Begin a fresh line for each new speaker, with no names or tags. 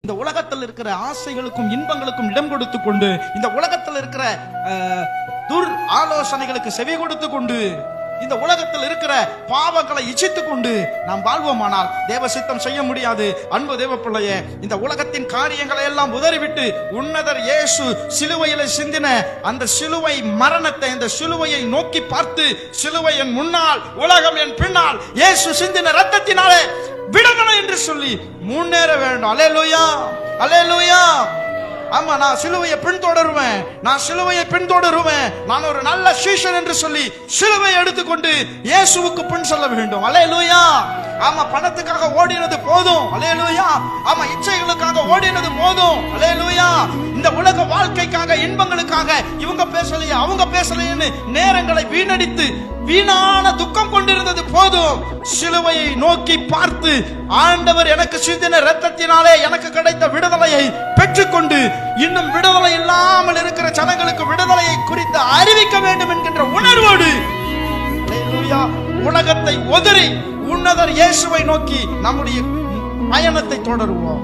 இந்த உலகத்தில் இருக்கிற ஆசைகளுக்கும் இன்பங்களுக்கும் இடம் கொடுத்து கொண்டு, இந்த உலகத்தில் இருக்கிற துர் ஆலோசனைகளுக்கு செவி கொடுத்து கொண்டு, இந்த உலகத்தில் இருக்கிற பாவங்களை இச்சித்துக் கொண்டு நாம் வாழ்வோமானால் தேவ சித்தம் செய்ய முடியாது. அன்பு தேவ பிள்ளையே, இந்த உலகத்தின் காரியங்களை எல்லாம் உதறிவிட்டு உன்னதர் இயேசு சிலுவையில சிந்தின அந்த சிலுவை மரணத்தை, இந்த சிலுவையை நோக்கி பார்த்து, சிலுவை என் முன்னால் உலகம் என் பின்னால், இயேசு சிந்தின ரத்தத்தினாலே விடுதலை என்று சொல்லி முன்னேற வேண்டும். அல்லேலூயா, அல்லேலூயா. ஆமா, நான் சிலுவையை பின்தொடருவேன், நான் சிலுவையை பின்தொடருவேன், நான் ஒரு நல்ல சீஷன் என்று சொல்லி சிலுவை எடுத்துக்கொண்டு இயேசுவுக்கு பின் செல்ல வேண்டும். அல்லேலூயா. ஆமா, பணத்துக்காக ஓடினது போதும். அல்லேலூயா. ஆமா, இச்சைகளுக்காக ஓடினது போதும். அல்லேலூயா. இந்த உலக வாழ்க்கைக்காக, இன்பங்களுக்காக இவங்க பேசலையே அவங்க பேசலையேன்னு நேரங்களை வீணடித்து வீணான துக்கம் கொண்டிருந்தது போதும். சிலுவையை நோக்கி பார்த்து, ஆண்டவர் எனக்கு சிந்தின இரத்தத்தினாலே எனக்கு கிடைத்த விடுதலையை பெற்றுக்கொண்டு, இன்னும் விடுதலை இல்லாமல் இருக்கிற ஜனங்களுக்கு விடுதலையை குறித்து அறிவிக்க வேண்டும் என்கின்ற உணர்வோடு உலகத்தை உதறி உன்னதர் இயேசுவை நோக்கி நம்முடைய பயணத்தை தொடருவோம்.